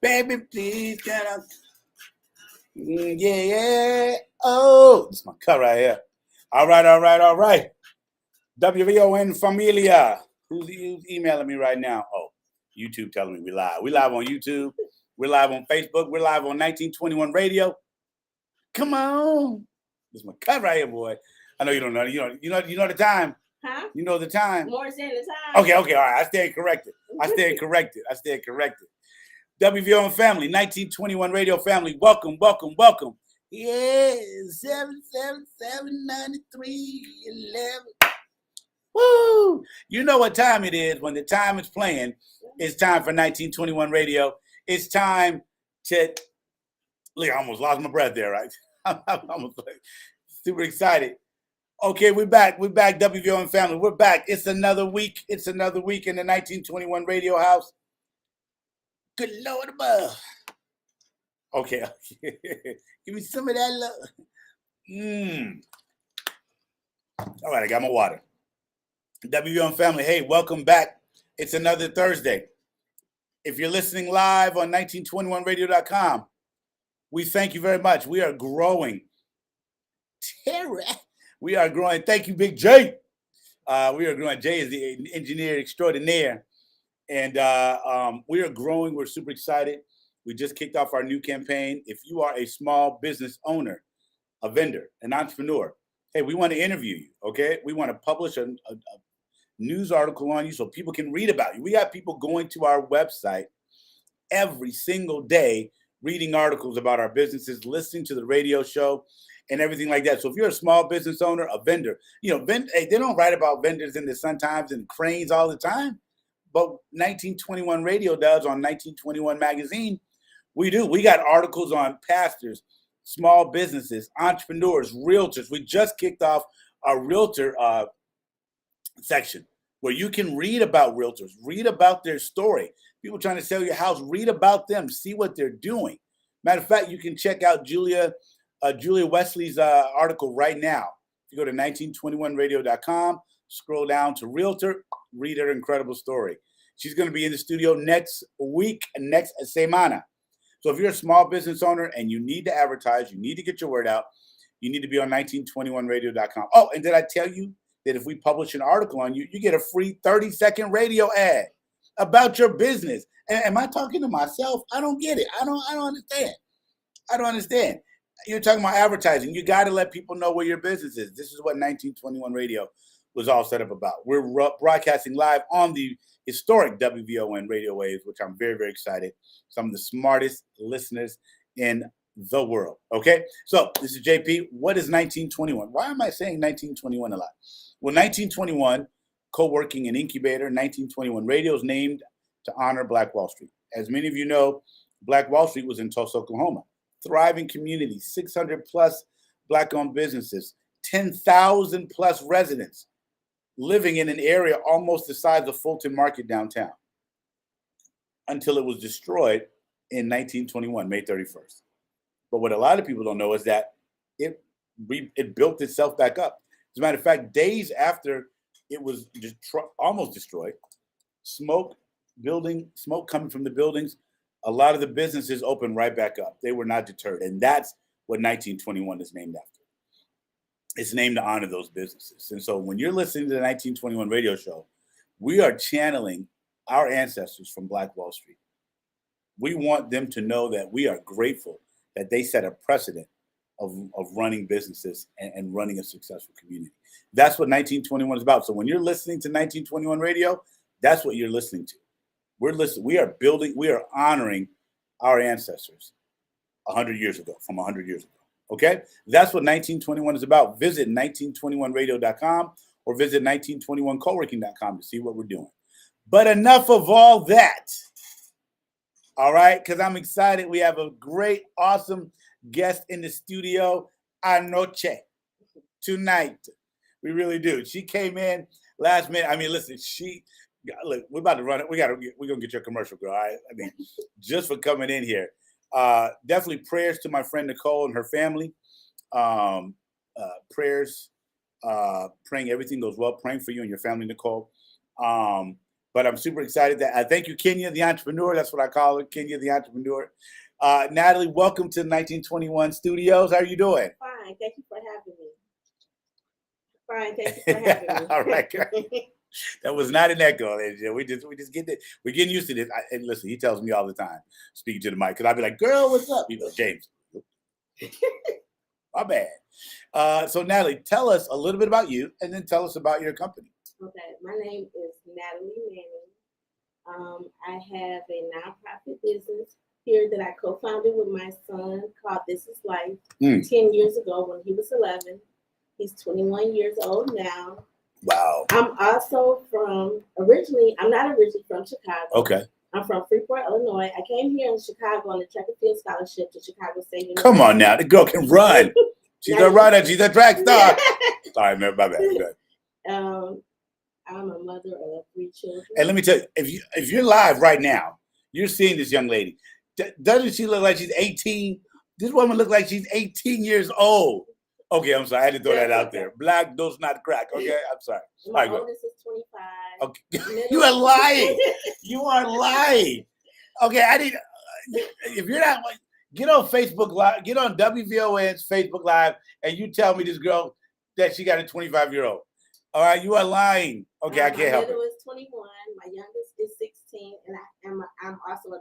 Baby, please get up. Yeah. Oh, this is my cut right here. All right. WVON Familia. Who's emailing me right now? Oh, YouTube telling me we live. We live on YouTube. We're live on Facebook. We're live on 1921 Radio. Come on. This is my cut right here, boy. I know you don't know. You know the time. Huh? You know the time. More than the time. Okay. All right. I stand corrected. WVON family, 1921 Radio family. Welcome. Yeah, 777-9311. Woo! You know what time it is. When the time is playing, it's time for 1921 Radio. It's time to... Look, I almost lost my breath there, right? I'm almost like super excited. Okay, we're back. WVON family. We're back. It's another week. In the 1921 Radio House. Good Lord above. Okay. Give me some of that love. All right, I got my water. WVON family, hey, welcome back. It's another Thursday. If you're listening live on 1921radio.com, we thank you very much. We are growing. We are growing. Thank you, Big J. We are growing. Jay is the engineer extraordinaire. And we are growing. We're super excited. We just kicked off our new campaign. If you are a small business owner, a vendor, an entrepreneur, hey, we want to interview you, okay? We want to publish a news article on you so people can read about you. We got people going to our website every single day, reading articles about our businesses, listening to the radio show, and everything like that. So if you're a small business owner, a vendor, hey, they don't write about vendors in the Sun Times and Cranes all the time. But 1921 Radio does on 1921 Magazine. We do. We got articles on pastors, small businesses, entrepreneurs, realtors. We just kicked off our realtor section where you can read about realtors, read about their story. People trying to sell your house, read about them, see what they're doing. Matter of fact, you can check out Julia Wesley's article right now. If you go to 1921radio.com, scroll down to realtor, read her incredible story. She's going to be in the studio next week, next semana. So if you're a small business owner and you need to advertise, you need to get your word out, you need to be on 1921radio.com. Oh, and did I tell you that if we publish an article on you, you get a free 30-second radio ad about your business? And am I talking to myself? I don't get it. I don't understand. You're talking about advertising. You got to let people know where your business is. This is what 1921 Radio was all set up about. We're broadcasting live on the historic WVON radio waves, which I'm very, very excited. Some of the smartest listeners in the world. Okay, so this is JP. What is 1921? Why am I saying 1921 a lot? Well, 1921 co-working and incubator, 1921 Radio is named to honor Black Wall Street. As many of you know, Black Wall Street was in Tulsa, Oklahoma. Thriving community, 600 plus Black-owned businesses, 10,000 plus residents living in an area almost the size of Fulton Market downtown until it was destroyed in 1921, May 31st. But what a lot of people don't know is that it built itself back up. As a matter of fact, days after it was almost destroyed, smoke coming from the buildings, a lot of the businesses opened right back up. They were not deterred. And that's what 1921 is named after. It's named to honor those businesses. And so when you're listening to the 1921 radio show, we are channeling our ancestors from Black Wall Street. We want them to know that we are grateful that they set a precedent of running businesses and running a successful community. That's what 1921 is about. So when you're listening to 1921 radio, that's what you're listening to. We are honoring our ancestors 100 years ago, from 100 years ago. Okay? That's what 1921 is about. Visit 1921radio.com or visit 1921coworking.com to see what we're doing. But enough of all that. All right? Because I'm excited. We have a great, awesome guest in the studio anoche, tonight. We really do. She came in last minute. I mean, listen, look, we're about to run it. We're gonna get your commercial, girl. All right? I mean, just for coming in here. Definitely prayers to my friend Nicole and her family. Prayers, praying everything goes well. Praying for you and your family, Nicole. But I'm super excited that thank you, Kenya, the entrepreneur. That's what I call her, Kenya, the entrepreneur. Natalie, welcome to 1921 Studios. How are you doing? Fine. Thank you for having me. Fine. Thank you for having me. All right, girl. That was not an echo. We just get it. We're getting used to this. And listen, he tells me all the time, speaking to the mic, because I'll be like, "Girl, what's up?" You know, James. My bad. So Natalie, tell us a little bit about you, and then tell us about your company. Okay, my name is Natalie Manning. I have a nonprofit business here that I co-founded with my son called This Is Life 10 years ago when he was 11. He's 21 years old now. Wow. I'm also I'm not originally from Chicago. Okay. I'm from Freeport, Illinois. I came here in Chicago on a track and field scholarship to Chicago State University. Come on now, the girl can run. She's a runner. She's a track star. Sorry, man, my bad. I'm a mother of 3 children. And let me tell you, if you're live right now, you're seeing this young lady. Doesn't she look like she's 18? This woman looks like she's 18 years old. Okay, I'm sorry. I had to throw that out there. Black does not crack. Okay, I'm sorry. My oldest is 25. Okay, you are lying. You are lying. Okay, I need. If you're not, get on Facebook Live. Get on WVON's Facebook Live, and you tell me this girl that she got a 25-year-old. All right, you are lying. Okay, I can't help it. My middle is 21. My youngest is 16, and I'm also a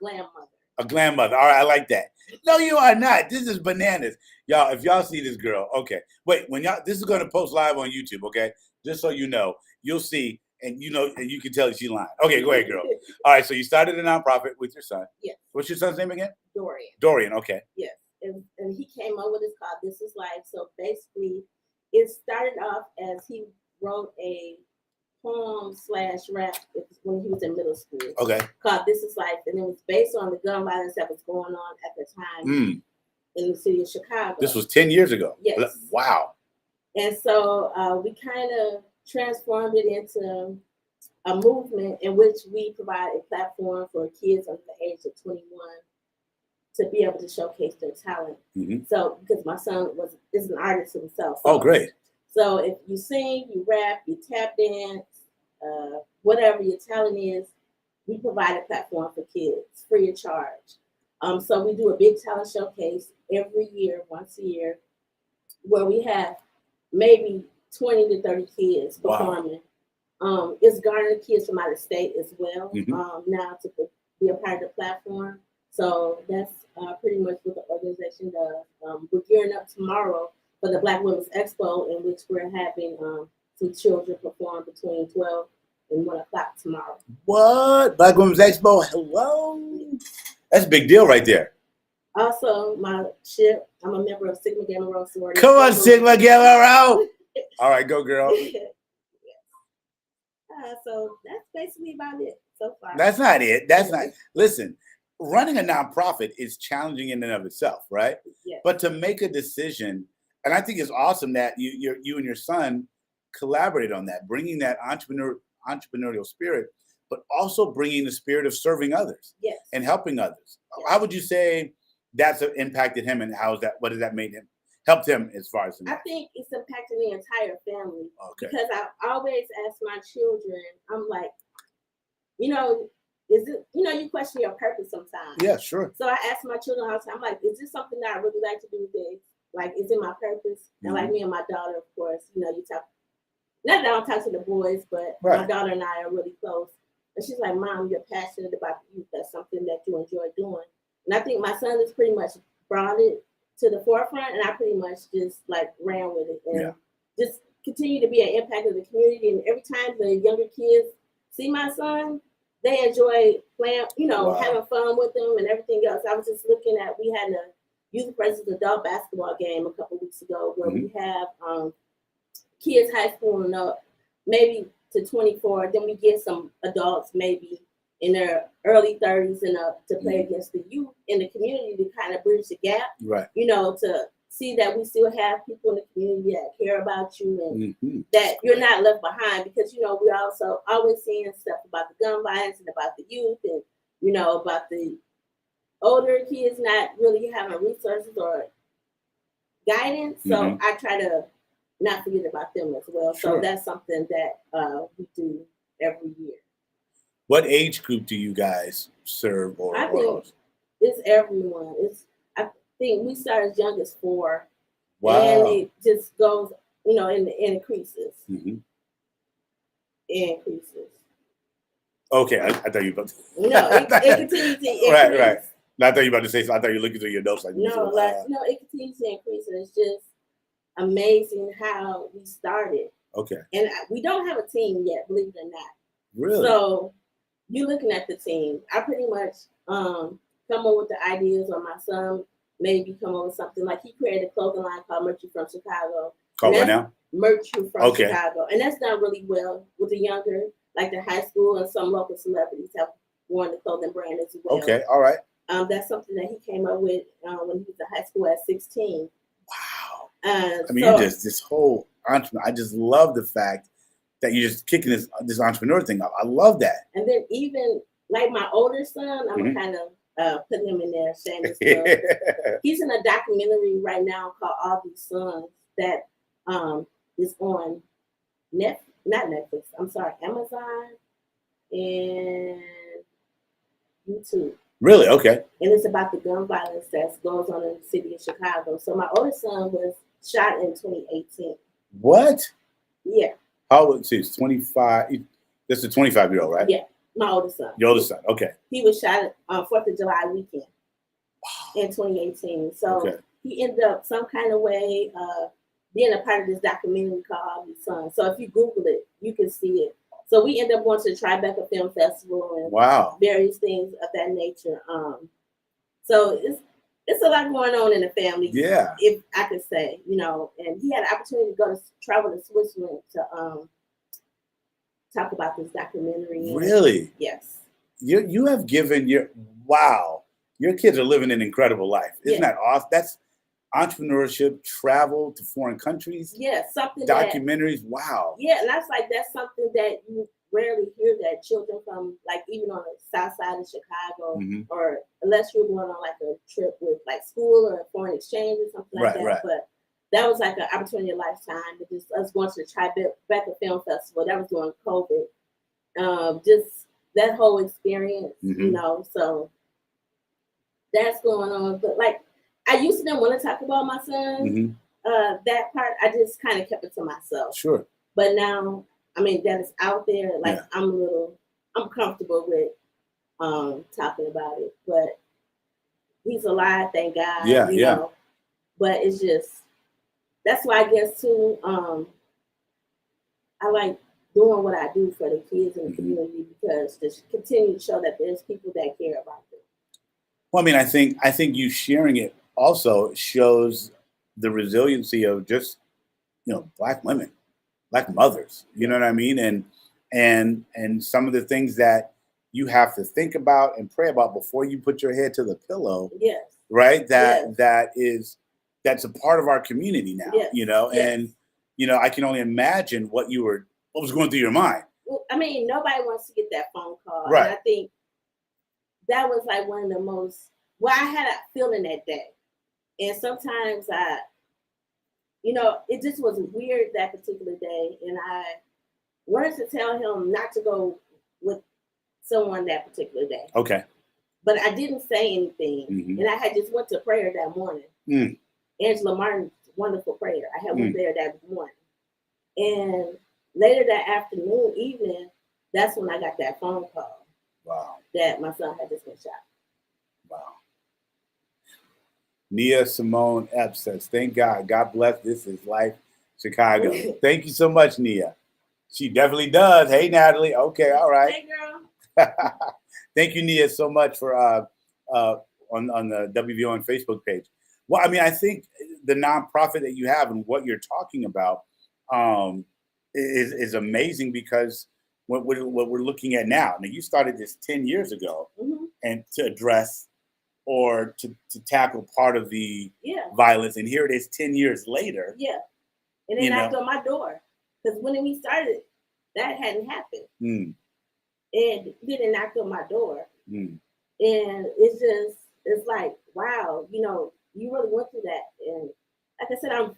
grandmother. A grandmother. All right, I like that. No, you are not. This is bananas. Y'all, if y'all see this girl, okay. Wait, this is going to post live on YouTube, okay? Just so you know, you'll see, and and you can tell that she's lying. Okay, go ahead, girl. All right, so you started a nonprofit with your son. Yes. What's your son's name again? Dorian. Dorian, okay. Yes, and he came up with this called This Is Life. So basically, it started off as he wrote a poem/rap when he was in middle school. Okay. Called This Is Life, and it was based on the gun violence that was going on at the time in the city of Chicago. This was 10 years ago. Yes. Wow. And so we kind of transformed it into a movement in which we provide a platform for kids under the age of 21 to be able to showcase their talent. Mm-hmm. So, because my son is an artist himself. So, oh, great. So if you sing, you rap, you tap dance, whatever your talent is, we provide a platform for kids free of charge. So we do a big talent showcase every year, once a year, where we have maybe 20 to 30 kids performing. Wow. It's garnered kids from out of state as well now to be a part of the platform. So that's pretty much what the organization does. We're gearing up tomorrow for the Black Women's Expo, in which we're having some children perform between 12 and 1 o'clock tomorrow. What? Black Women's Expo? Hello? That's a big deal right there. Also, my ship, I'm a member of Sigma Gamma Rho sorority. Come on, Sigma Gamma Rho. All right, go, girl. So that's basically about it so far. That's not it. Listen, running a nonprofit is challenging in and of itself, right? Yes. But to make a decision, and I think it's awesome that you and your son collaborated on that, bringing that entrepreneurial spirit, but also bringing the spirit of serving others and helping others. Yes. How would you say that's impacted him, and what has that made him, helped him as far as? I think it's impacted the entire family. Okay. Because I always ask my children, I'm like, is it, you question your purpose sometimes. Yeah, sure. So I ask my children all the time, I'm like, is this something that I really like to do today? Like, is it my purpose? And like me and my daughter, of course, you talk, not that I don't talk to the boys, but my daughter and I are really close. And she's like, Mom, you're passionate about the youth. That's something that you enjoy doing. And I think my son has pretty much brought it to the forefront, and I pretty much just like ran with it and just continue to be an impact of the community. And every time the younger kids see my son, they enjoy playing, having fun with them and everything else. I was just looking at, we had a youth versus adult basketball game a couple weeks ago where we have kids high school and up, maybe to 24. Then we get some adults maybe in their early 30s and up to play against the youth in the community to kind of bridge the gap, right? To see that we still have people in the community that care about you and that you're not left behind, because, we also always seeing stuff about the gun violence and about the youth and, about the older kids not really having resources or guidance. So I try to not forget about them as well. Sure. So that's something that we do every year. What age group do you guys serve I think it's everyone. I think we start as young as 4. Wow. And it just goes, and it increases. Mm-hmm. It increases. Okay, I thought you were about to... No, it continues to increase. Right. No, I thought you were about to say something. I thought you were looking through your notes like... No, it continues to increase. And it's just amazing how we started. Okay. And we don't have a team yet, believe it or not. Really? So you're looking at the team. I pretty much come up with the ideas, or my son maybe come up with something. Like he created a clothing line called Merch from Chicago. Called what now? Merch from Chicago. And that's done really well with the younger, like the high school, and some local celebrities have worn the clothing brand as well. Okay, all right. That's something that he came up with when he was in high school at 16. Wow. I mean, you just, this whole entrepreneur, I just love the fact that you're just kicking this entrepreneur thing up. I love that. And then even like my older son, I'm kind of putting him in there, shameless plug. He's in a documentary right now called All These Sons that is on Amazon and YouTube. Really? Okay. And it's about the gun violence that goes on in the city of Chicago. So my oldest son was shot in 2018. What? Yeah. How old is he? 25. This is a 25-year-old, right? Yeah, my oldest son. Your oldest son. Okay. He was shot on 4th of July weekend in 2018. So he ended up some kind of way being a part of this documentary called All These Sons. So if you Google it, you can see it. So we ended up going to the Tribeca Film Festival and various things of that nature. So it's a lot going on in the family. Yeah. If I could say, and he had an opportunity to travel to Switzerland to talk about this documentary. Really? Yes. You have given your kids are living an incredible life. Isn't that awesome? That's entrepreneurship, travel to foreign countries. Yeah, something documentaries. Wow. Yeah, and that's something that you rarely hear, that children from, like, even on the south side of Chicago, or unless you're going on like a trip with like school or a foreign exchange or something like that. Right. But that was like an opportunity of a lifetime. Just us going to the Tribeca Film Festival. That was during COVID. Just that whole experience, so that's going on. But like, I used to not want to talk about my son. That part, I just kind of kept it to myself. Sure. But now, I mean, that is out there. Like, I'm comfortable with talking about it. But he's alive, thank God. Yeah. But it's just, that's why I guess too, I like doing what I do for the kids in the community, because to continue to show that there's people that care about them. Well, I mean, I think you sharing it also shows the resiliency of just, Black women, Black mothers, you know what I mean? And some of the things that you have to think about and pray about before you put your head to the pillow. Yes. Right? That's a part of our community now, and, I can only imagine what was going through your mind. Well, I mean, nobody wants to get that phone call. Right. And I think that was like one of the most, I had a feeling that day. And sometimes it just was weird that particular day. And I wanted to tell him not to go with someone that particular day. Okay. But I didn't say anything. And I had just went to prayer that morning. Angela Martin's wonderful prayer. I had went there that morning. And later that evening, that's when I got that phone call. Wow. That my son had just been shot. Wow. Nia Simone Epps says, thank God. God bless. This is Life Chicago. Thank you so much, Nia. She definitely does. Hey, Natalie. Okay, all right. Hey, girl. Thank you, Nia, so much for on the WVON Facebook page. Well, I mean, I think the nonprofit that you have and what you're talking about is amazing, because what we're looking at now. Now, you started this 10 years ago, and to address or to tackle part of the violence, and here it is 10 years later. Yeah, and it knocked on my door, because when we started, that hadn't happened, and then it knocked on my door, and it's like, wow, you really went through that. And like I said, I'm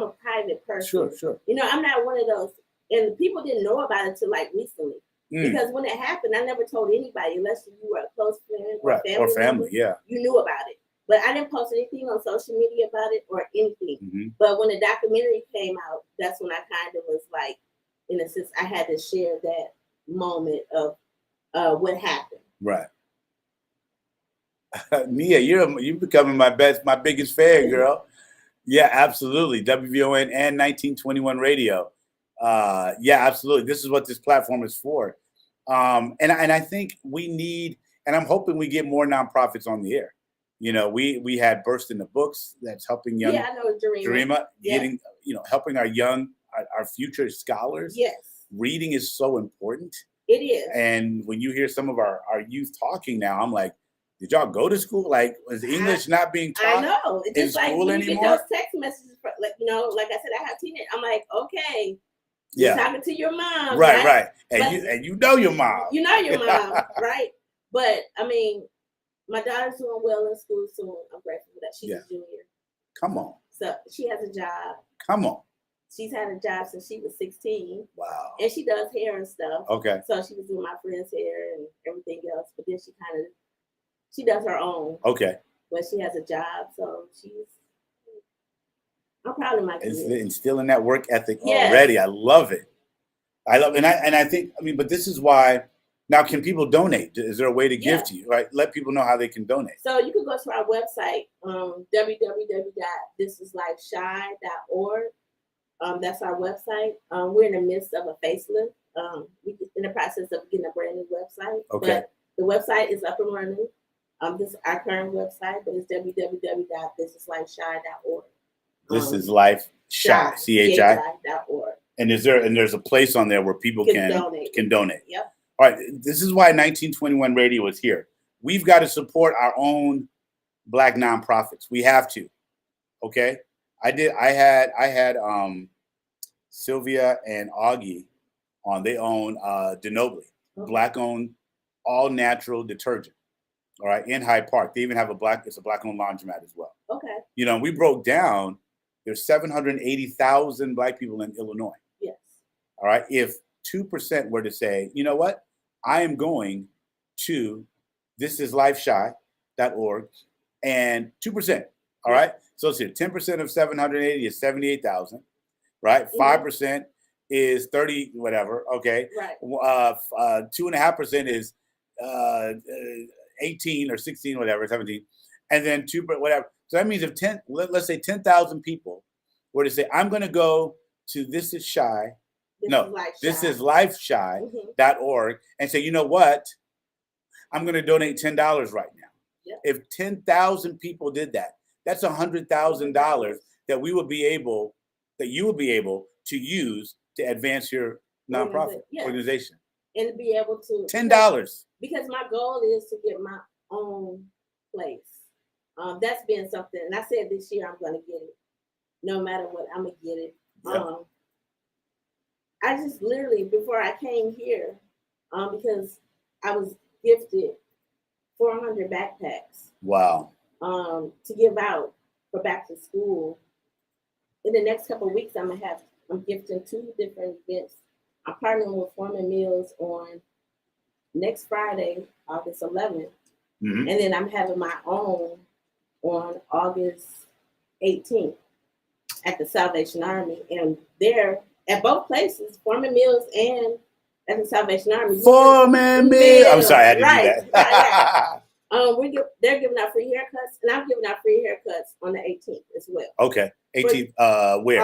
a private person. Sure. I'm not one of those, and people didn't know about it till like recently. Because when it happened, I never told anybody unless you were a close friend or family. Member, you knew about it. But I didn't post anything on social media about it or anything. But when the documentary came out, that's when I kind of was like, in a sense, I had to share that moment of what happened. Right. Nia, you're becoming my biggest fan, girl. Yeah, absolutely. WVON and 1921 Radio. Yeah, absolutely. This is what this platform is for. And I think we need, and I'm hoping we get more nonprofits on the air. You know, we had Burst in the Books that's helping young. Yeah, I know Jarima getting, helping our future scholars. Yes. Reading is so important. It is. And when you hear some of our youth talking now, I'm like, did y'all go to school? Like, is English not being taught? I know. It's just like when you get those text messages, like I said, I have teenagers. I'm like, okay, you're talking to your mom, right? And you know your mom. You know your mom, right? But I mean, my daughter's doing well in school, so I'm grateful for that. She's a junior. Come on. So she has a job. Come on. She's had a job since she was 16. Wow. And she does hair and stuff. Okay. So she was doing my friend's hair and everything else, but then she does her own. Okay. But she has a job, so I'm proud of my kids. Instilling that work ethic already. I love it. And I think, but this is why, now can people donate? Is there a way to give to you? Right? Let people know how they can donate. So you can go to our website, www.thislifeshy.org. That's our website. We're in the midst of a facelift. We're in the process of getting a brand new website. Okay. But the website is up and running. This is our current website, but it's www.thislifeshy.org. This is Life Shy, CHI.org. And there's a place on there where people can donate. Yep. All right. This is why 1921 Radio is here. We've got to support our own Black nonprofits. We have to. Okay. I had Sylvia and Augie on. They own Denobly, Black-owned, all-natural detergent. All right, in Hyde Park. They even have it's a Black-owned laundromat as well. Okay. We broke down. There's 780,000 Black people in Illinois. Yes. All right. If 2% were to say, you know what, I am going to thislifeshy.org, and 2%. All right. So let's see, 10% of 780 is 78,000, right? 5% is 30, whatever. Okay. Right. 2.5% is 18 or 16, whatever, 17, and then 2, whatever. So that means if let's say 10,000 people were to say, I'm going to go to thislifeshy.org and say, you know what, I'm going to donate $10 right now. Yep. If 10,000 people did that, that's $100,000 that you would be able to use to advance your nonprofit organization. And be able to $10. Because my goal is to get my own place. That's been something, and I said this year I'm gonna get it. No matter what, I'm gonna get it. Yep. I just literally, before I came here, because I was gifted 400 backpacks. Wow. To give out for back to school. In the next couple of weeks, I'm gifting 2 different events. I'm partnering with Foreman Mills on next Friday, August 11th. Mm-hmm. And then I'm having my own on August 18th at the Salvation Army. And there, at both places, Foreman Mills and at the Salvation Army. Foreman Mills. I'm sorry, I had to do that. They're giving out free haircuts, and I'm giving out free haircuts on the 18th as well. Okay. 18th, where?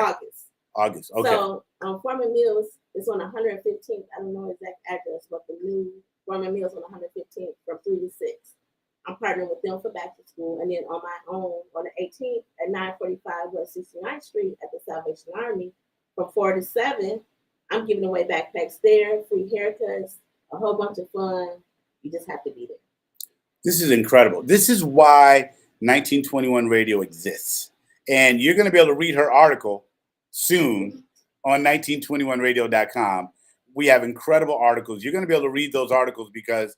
August. Okay. So Foreman Mills is on 115th. I don't know the exact address, but the new Foreman Mills on 115th from 3 to 6. I'm partnering with them for back to school, and then on my own on the 18th at 945 West 69th Street at the Salvation Army from 4 to 7. I'm giving away backpacks there, free haircuts, a whole bunch of fun. You just have to be there. This is incredible. This is why 1921 Radio exists. And you're going to be able to read her article soon on 1921radio.com. We have incredible articles. You're going to be able to read those articles because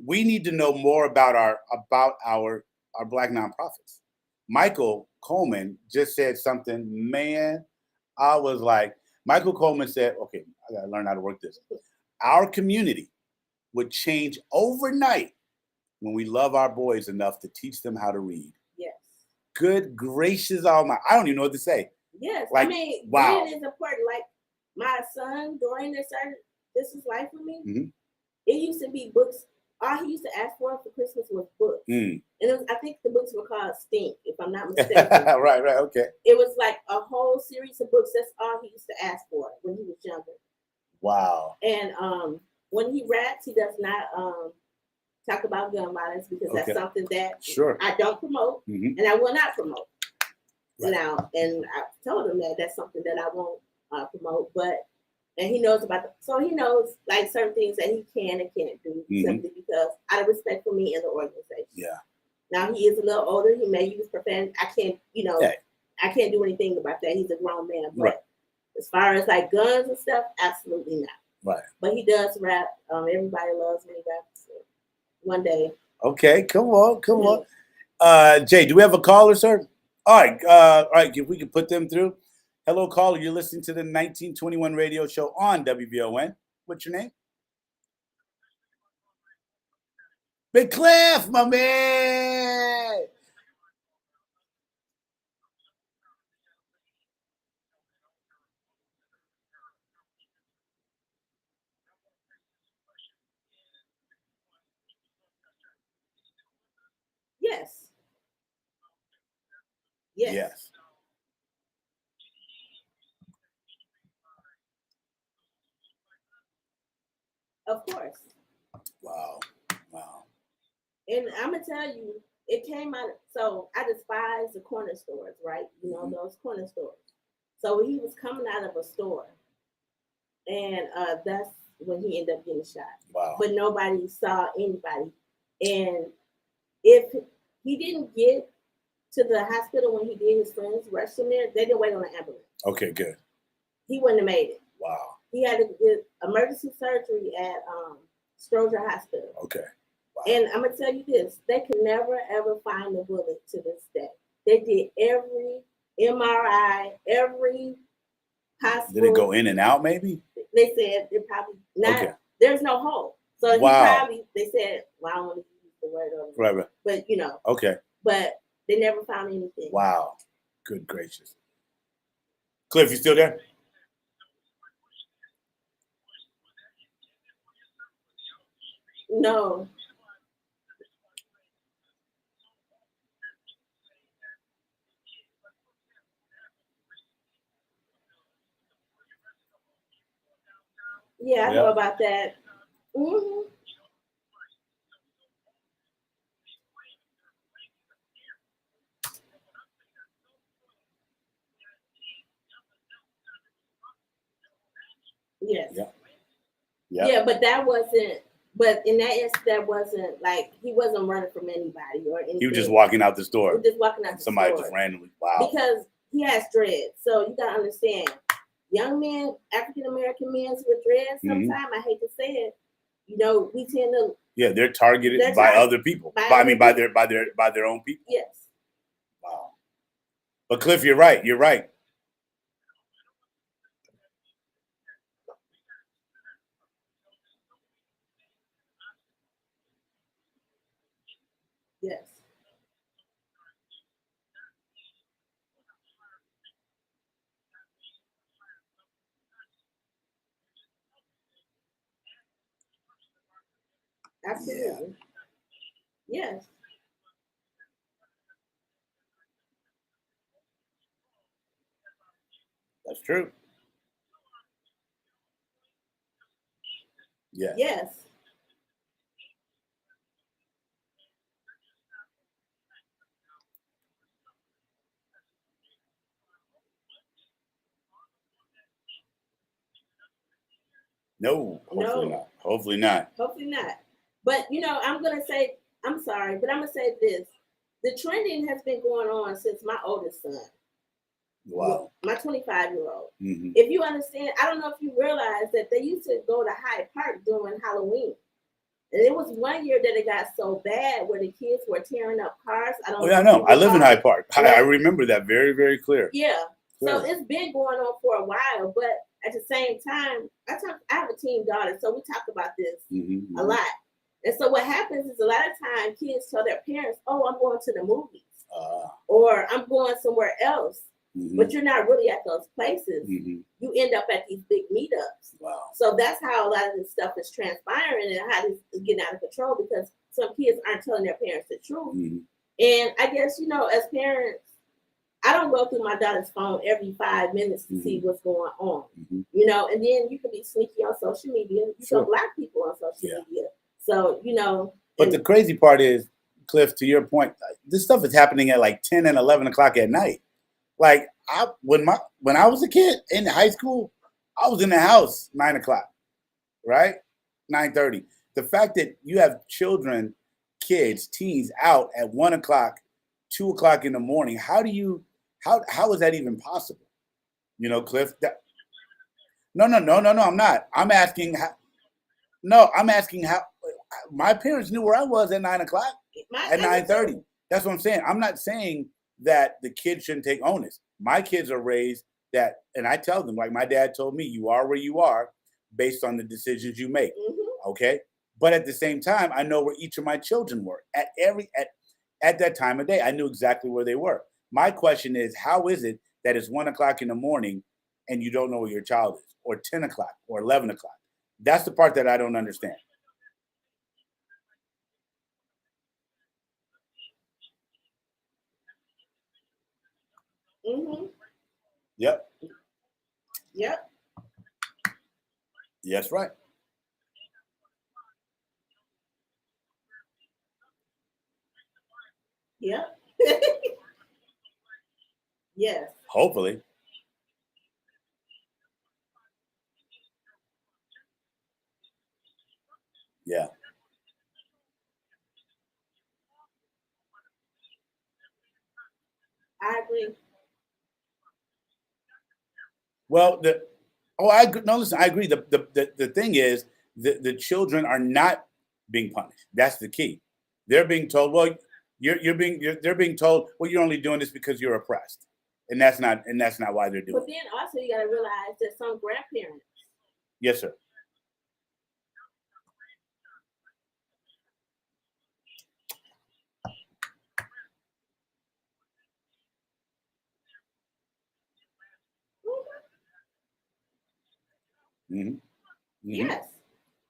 we need to know more about our Black nonprofits. Michael Coleman just said something, man. I was like, Michael Coleman said, okay, I got to learn how to work this. our community would change overnight when we love our boys enough to teach them how to read. Yes. Good gracious almighty. I don't even know what to say. Yes. Like, I mean, wow. reading is important. Like my son during this is life with me. Mm-hmm. It used to be books. All he used to ask for Christmas was books. And I think the books were called Stink, if I'm not mistaken. Right, okay. It was like a whole series of books. That's all he used to ask for when he was younger. Wow. And when he raps, he does not talk about gun violence because that's something that I don't promote and I will not promote. Right. Now, and I told him that that's something that I won't promote, and he knows so he knows like certain things that he can and can't do simply because out of respect for me and the organization. Yeah. Now he is a little older. He may use profanity. I can't, I can't do anything about that. He's a grown man. But as far as like guns and stuff, absolutely not. Right. But he does rap. Everybody loves when he raps. So one day. Okay, come on. Jay, do we have a caller, sir? All right. If we could put them through. Hello, caller. You're listening to the 1921 radio show on WVON. What's your name? Big Cliff, my man. Yes. Of course. Wow. And I'm gonna tell you, it came out. So I despise the corner stores, right? You know those corner stores. So he was coming out of a store, and that's when he ended up getting shot. Wow. But nobody saw anybody, and if he didn't get to the hospital when he did, his friends rushed him there. They didn't wait on an ambulance. Okay, good. He wouldn't have made it. Wow. He had to get emergency surgery at Stroger Hospital. Okay. Wow. And I'm gonna tell you this: they can never ever find the bullet to this day. They did every MRI, every hospital. Did it go in and out? Maybe they said it probably not. Okay. There's no hole, so he probably. They said, "Well, I don't want to use the word on it." Right. But Okay. But they never found anything. Wow. Good gracious. Cliff, you still there? No. Yeah, I know about that. Mm-hmm. Yes. Yeah, but that wasn't. But in that instance, that wasn't like he wasn't running from anybody or anything. He was just walking out the store. He was just walking out the store. Somebody just randomly. Wow. Because he has dreads, so you gotta understand. Young men, African American men with dreads. Sometimes I hate to say it, we tend to. Yeah, they're targeted by other people. By their own people. Yes. Wow. But Cliff, you're right. Yes. Absolutely. Yeah. Yes. That's true. Yeah. Yes. No, hopefully not. Hopefully not. But I'm gonna say, I'm sorry, but I'm gonna say this. The trending has been going on since my oldest son. Wow. My 25-year-old. Mm-hmm. If you understand, I don't know if you realize that they used to go to Hyde Park during Halloween. And it was one year that it got so bad where the kids were tearing up cars. I know. I live in Hyde Park. I remember that very, very clear. Yeah. Clear. So it's been going on for a while, but at the same time, I have a teen daughter, so we talk about this a lot. And so what happens is a lot of times kids tell their parents, "Oh, I'm going to the movies," or "I'm going somewhere else." But you're not really at those places. You end up at these big meetups. Wow. So that's how a lot of this stuff is transpiring and how this is getting out of control because some kids aren't telling their parents the truth. And I guess, as parents, I don't go through my daughter's phone every 5 minutes to see what's going on. And then you can be sneaky on social media. You can block people on social media. So, But the crazy part is, Cliff, to your point, this stuff is happening at like 10 and 11 o'clock at night. Like when I was a kid in high school, I was in the house 9 o'clock, right? 9:30. The fact that you have kids, teens out at 1 o'clock, 2 o'clock in the morning, how is that even possible? Cliff. No. I'm not. I'm asking how. No, I'm asking how. My parents knew where I was at 9 o'clock, at 9:30. That's what I'm saying. I'm not saying that the kids shouldn't take onus. My kids are raised that, and I tell them, like my dad told me, you are where you are based on the decisions you make. Okay. But at the same time, I know where each of my children were at that time of day. I knew exactly where they were. My question is, how is it that it's 1 o'clock in the morning and you don't know where your child is, or 10 o'clock or 11 o'clock? That's the part that I don't understand. Yep. Yes, right. Yep. Yes. Hopefully. Yeah. I agree. Well, I agree. The thing is, the children are not being punished. That's the key. They're being told, well, they're being told, well, you're only doing this because you're oppressed, and that's not why they're doing it. But then also you got to realize that some grandparents. Yes, sir. Yes.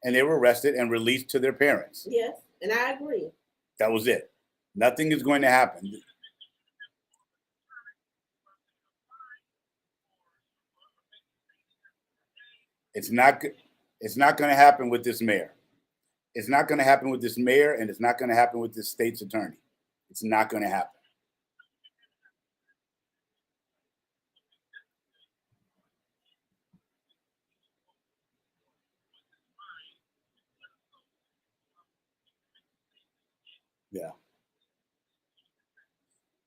And they were arrested and released to their parents. Yes, and I agree. That was it. Nothing is going to happen. It's not going to happen with this mayor. It's not going to happen with this mayor, and it's not going to happen with this state's attorney. It's not going to happen. Yeah.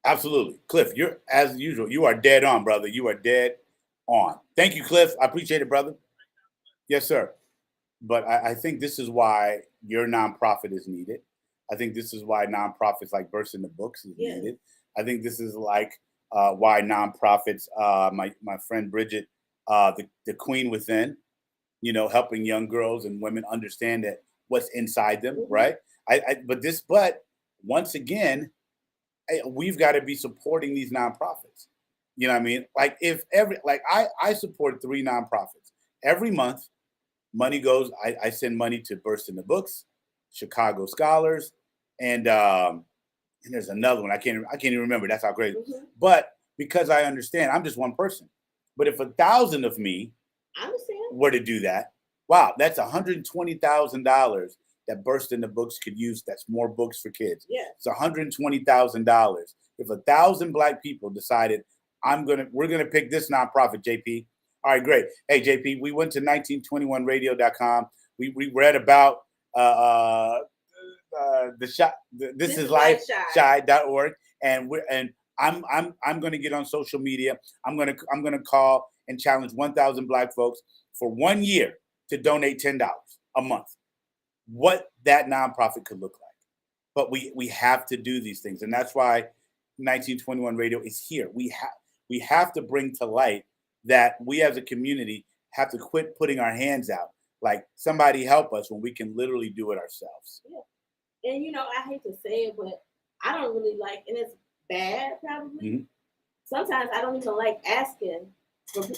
Absolutely. Cliff, you're, as usual, you are dead on, brother. You are dead on. Thank you, Cliff. I appreciate it, brother. Yes, sir. But I think this is why your nonprofit is needed. I think this is why nonprofits like Burst in the Books is needed. I think this is like why nonprofits, my friend Bridget, the Queen Within, helping young girls and women understand that what's inside them, right? But once again, we've got to be supporting these nonprofits. You know what I mean? Like I support 3 nonprofits every month. Money goes. I send money to Burst in the Books, Chicago Scholars, and there's another one I can't even remember. That's how crazy. But because I understand, I'm just one person. But if 1,000 of me were to do that, wow, that's $120,000 that Burst in the Books could use. That's more books for kids. Yeah. It's $120,000. If 1,000 Black people decided we're gonna pick this nonprofit, JP. All right, great. Hey, JP, we went to 1921radio.com. We read about the shot. This is life shy.org, and I'm going to get on social media. I'm going to call and challenge 1,000 Black folks for 1 year to donate $10 a month. What that nonprofit could look like. But we have to do these things, and that's why 1921 Radio is here. We have to bring to light that we as a community have to quit putting our hands out. Like, somebody help us when we can literally do it ourselves. Yeah. And, I hate to say it, but I don't really like, and it's bad probably. Mm-hmm. Sometimes I don't even like asking.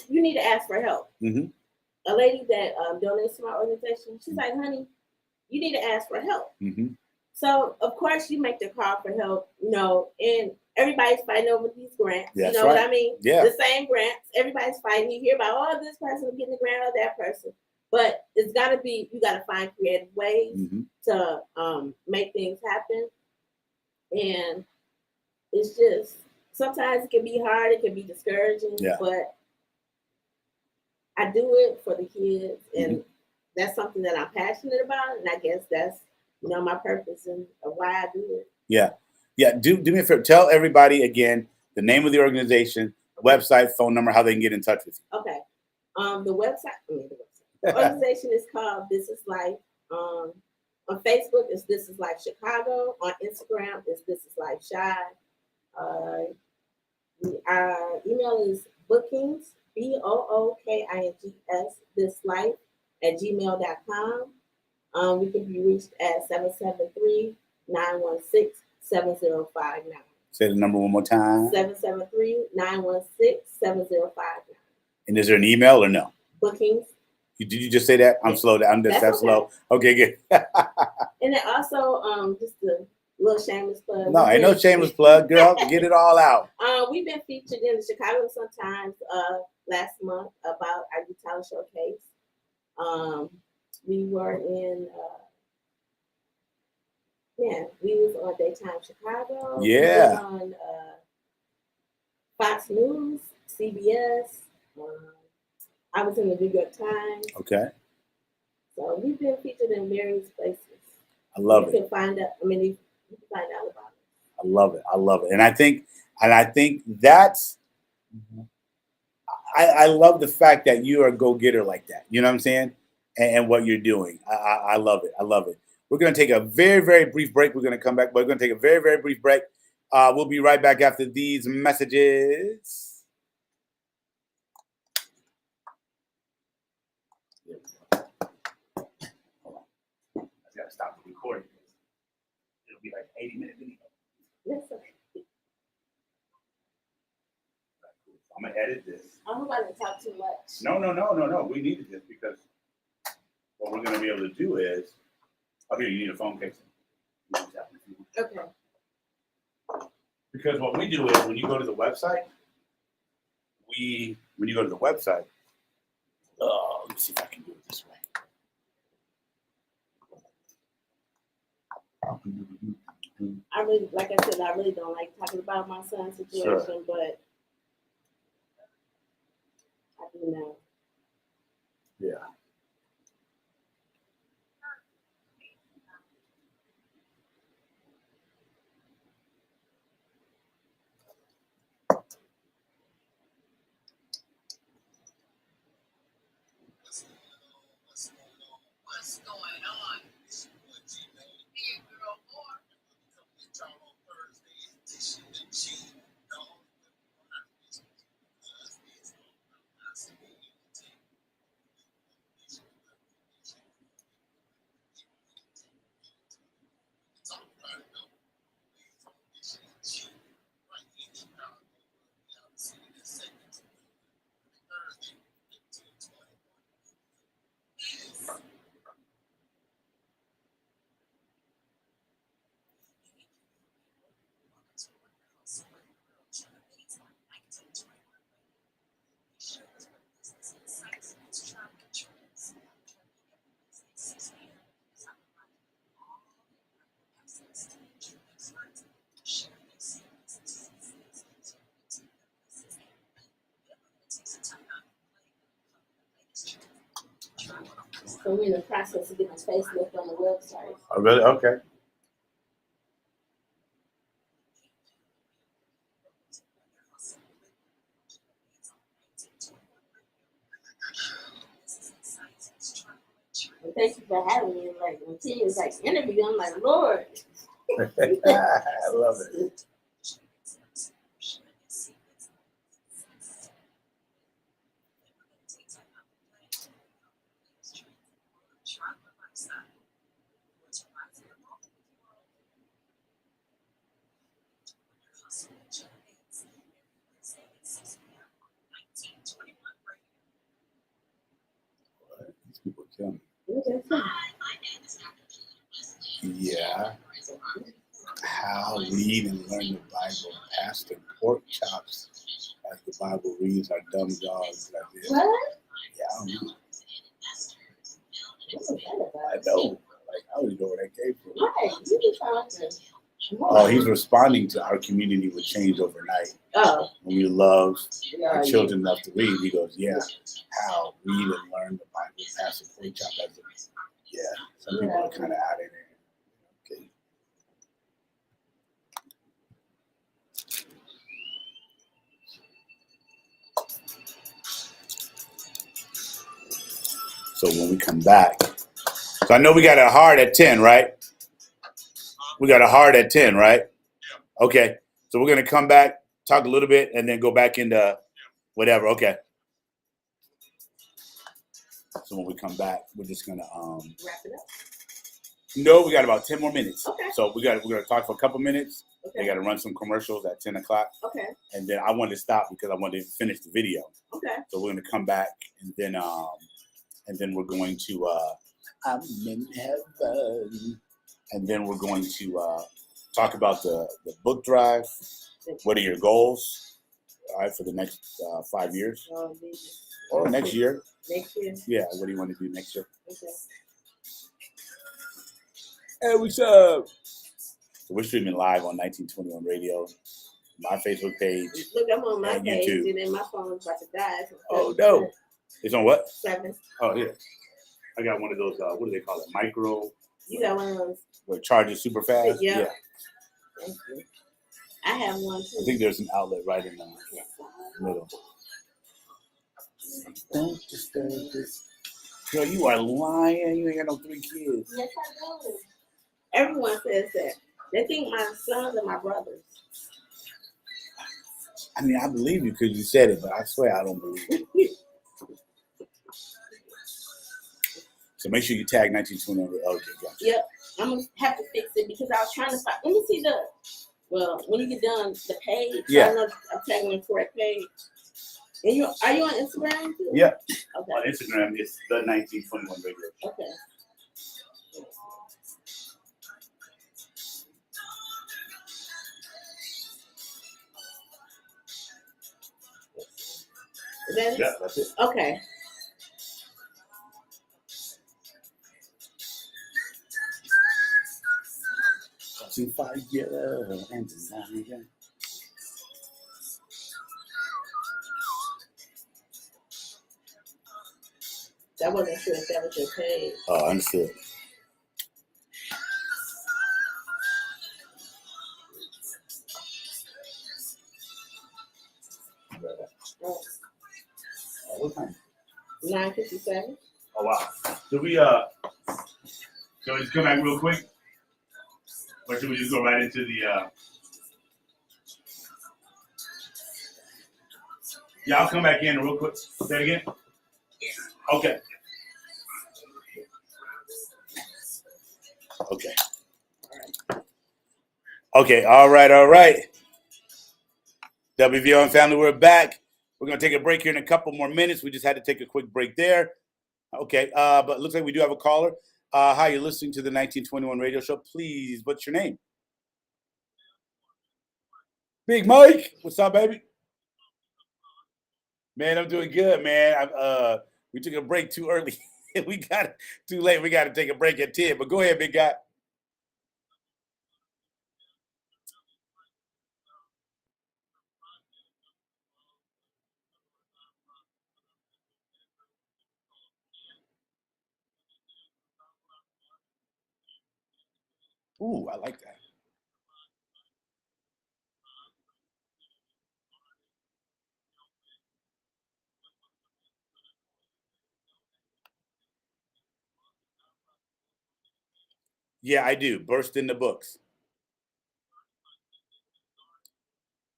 You need to ask for help. Mm-hmm. A lady that donates to my organization, she's like, honey, you need to ask for help. Mm-hmm. So, of course, you make the call for help, and everybody's fighting over these grants. That's what I mean? Yeah. The same grants. Everybody's fighting. You hear about, this person is getting a grant or that person. But it's got to be, you got to find creative ways to make things happen. And it's just, sometimes it can be hard. It can be discouraging. Yeah. But I do it for the kids. And that's something that I'm passionate about. And I guess that's, my purpose and why I do it. Yeah. Yeah. Do me a favor. Tell everybody again the name of the organization, website, phone number, how they can get in touch with you. Okay. The organization is called This Is Life. On Facebook, it's This Is Life Chicago. On Instagram, it's This Is Life Shy. Our email is bookings, bookings, thislife@gmail.com. We can be reached at 773-916-7059. Say the number one more time. 773-916-7059. And is there an email or no? Bookings. Did you just say that? I'm slow. I'm just that slow. Okay, good. And then also, just a little shameless plug. No, ain't no shameless plug, girl. Get it all out. We've been featured in the Chicago Sun-Times last month about our youth talent showcase. We were in, we was on Daytime Chicago. Yeah. We was on Fox News, CBS. I was in the New York Times. Okay. So we've been featured in various places. I love it. You can find out. You can find out about it. I love it. And I think that's. I love the fact that you are a go-getter like that. You know what I'm saying? And what you're doing. I love it. We're going to take a very, very brief break. We're going to come back, but we're going to take a very, very brief break. We'll be right back after these messages. Got to stop the recording. It'll be like 80-minute video. Yes, sir. I'm gonna edit this. I hope I didn't talk too much. No. We needed this because what we're gonna be able to do is, here, you need a phone case. Okay. Because what we do is when you go to the website, let me see if I can do it this way. I really don't like talking about my son's situation, but I do know. Yeah. What's going on? It's your boy G-Man. Hey, girl, boy. Y'all on Thursday edition of G. No, because it's all about us and being able to take talk about it though. This is G right here in Chicago. Y'all see this segment Thursday, 1521. Yes. So we're in the process of getting a facelift on the website. Oh, really? Okay. And thank you for having me. Like when T is like interview, I'm like, Lord. I love it. These people kill me. Yeah. How read and learn the Bible. Pastor pork chops as the Bible reads our dumb dogs like this. What? Yeah, I don't know. I know. Like, I don't even know where that came from. Right. You be talking. Oh, he's responding to our community would change overnight. Oh. When we love our children enough to read, he goes, yeah, how read and learn the Bible. Pastor pork chop as the yeah. Some people are kind of out of there. Okay. So when we come back, so I know we got a hard at 10, right? We got a hard at 10, right? Okay. So we're going to come back, talk a little bit, and then go back into whatever. Okay. So when we come back, we're just going to wrap it up. No, we got about 10 more minutes. Okay. So we're going to talk for a couple minutes. Okay. We got to run some commercials at 10 o'clock. Okay. And then I wanted to stop because I wanted to finish the video. Okay. So we're going to come back, and then we're going to I'm in heaven. And then we're going to talk about the book drive. What are your goals, all right, for the next 5 years? Or next year. Next year? Yeah, what do you want to do next year? Okay. Hey, what's up? So we're streaming live on 1921 Radio, my Facebook page. Look, I'm on my page, YouTube. and then my phone's about to die. Oh, no. It's on what? 7. Oh, yeah. I got one of those, what do they call it? Micro. You got one of those? Where it charges super fast? Yeah. Thank you. I have one too. I think there's an outlet right in the middle. Don't disturb this. Girl, you are lying. You ain't got no 3 kids. Yes, I do. Everyone says that. They think my sons are my brothers. I mean, I believe you because you said it, but I swear I don't believe it. So make sure you tag 1921. Okay, gotcha. Yep. I'm going to have to fix it because I was trying to find. Let me see when you get done, the page. Yeah. So I know I'm tagging the correct page. And are you on Instagram too? Yeah. Okay. On Instagram, it's the 1921 Radio. Okay. Is that it? Yeah, that's it. Okay. Touching fire and desire. I wasn't sure if that was your page. Oh, understood. What time? 9:57. Oh wow. Should we just come back real quick? Or should we just go right into the Yeah, I'll come back in real quick. Say it again? Okay. Okay. Okay, all right. WVO and family, we're back. We're going to take a break here in a couple more minutes. We just had to take a quick break there. Okay, but it looks like we do have a caller. Hi, you're listening to the 1921 Radio Show. Please, what's your name? Big Mike. What's up, baby? Man, I'm doing good, man. We took a break too early. We got it too late. We got to take a break at 10. But go ahead, big guy. Ooh, I like that. Yeah, I do. Burst in the books.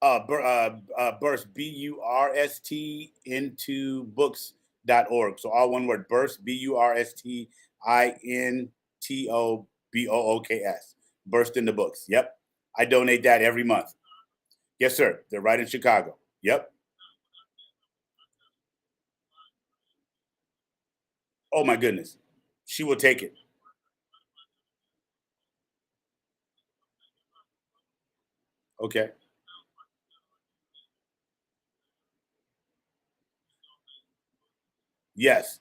Burst, BURST into books.org. So all one word, burst, BURST INTOBOOKS. Burst in the Books. Yep. I donate that every month. Yes, sir. They're right in Chicago. Yep. Oh my goodness. She will take it. Okay. Yes.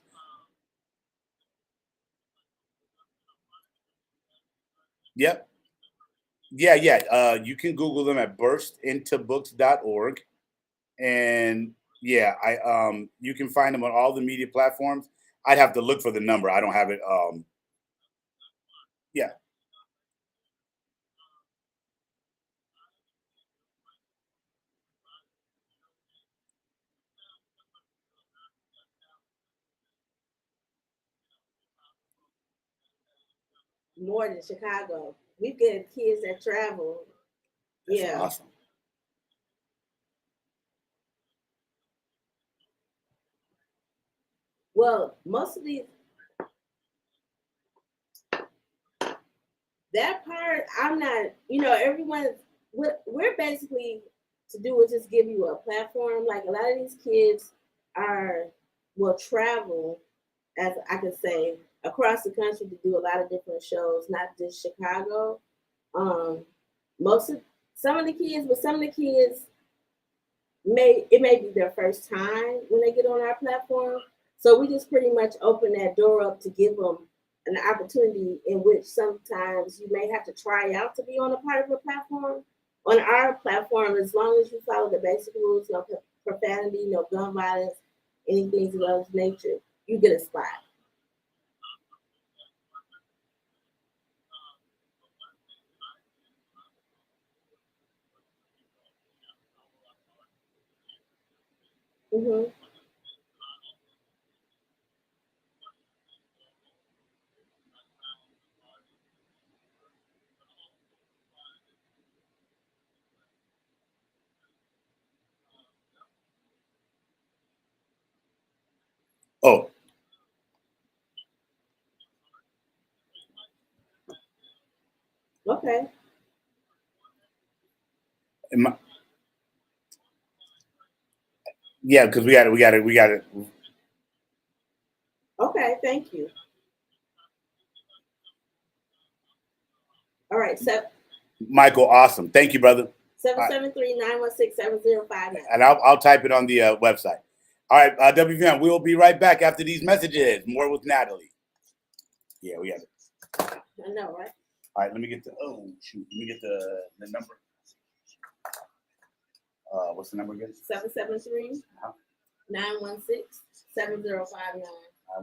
Yep. Yeah. You can Google them at burstintobooks.org. And yeah, I you can find them on all the media platforms. I'd have to look for the number. I don't have it. Yeah. More than Chicago. We get kids that travel. That's Yeah. awesome. Well, most of these, that part, I'm not, everyone's, we're basically to do is just give you a platform. Like a lot of these kids will travel, as I could say, across the country to do a lot of different shows, not just Chicago. Um, most of some of the kids may be their first time when they get on our platform. So we just pretty much open that door up to give them an opportunity in which sometimes you may have to try out to be on a part of a platform. On our platform, as long as you follow the basic rules, no profanity, no gun violence, anything of that nature, you get a spot. Mm-hmm. Oh, Okay. am yeah, because we got it. Okay. Thank you. All right. Michael, awesome. Thank you, brother. 773-916-7059. And I'll type it on the website. All right, WVM, we'll be right back after these messages. More with Natalie. Yeah, we got it. I know, right? All right, let me get the number. What's the number again? 773 916 7059.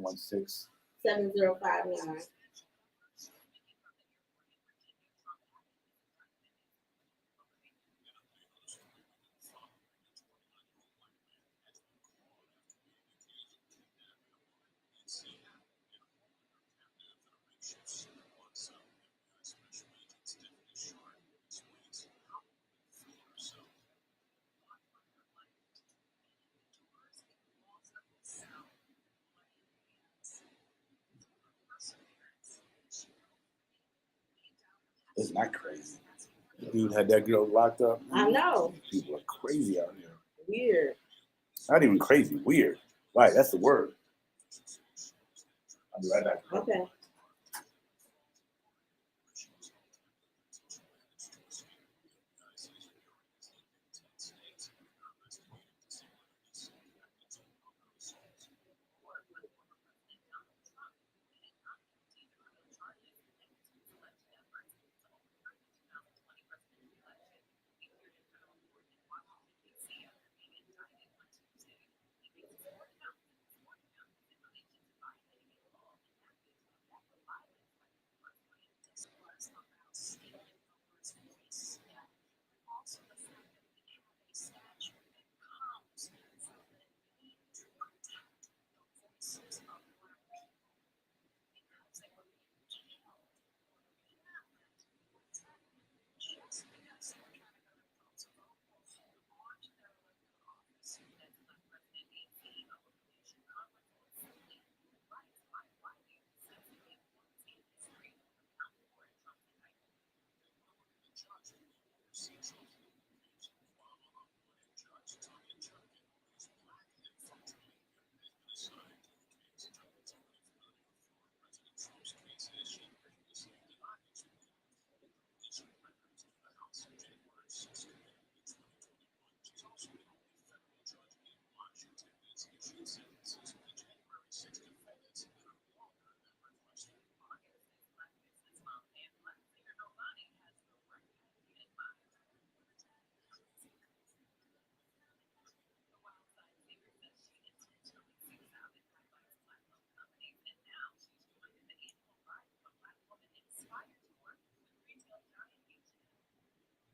916. 7059. Isn't that crazy? Dude had that girl locked up. I know. People are crazy out here. Weird. Not even crazy, weird. Right, that's the word. I'll be right back. Okay.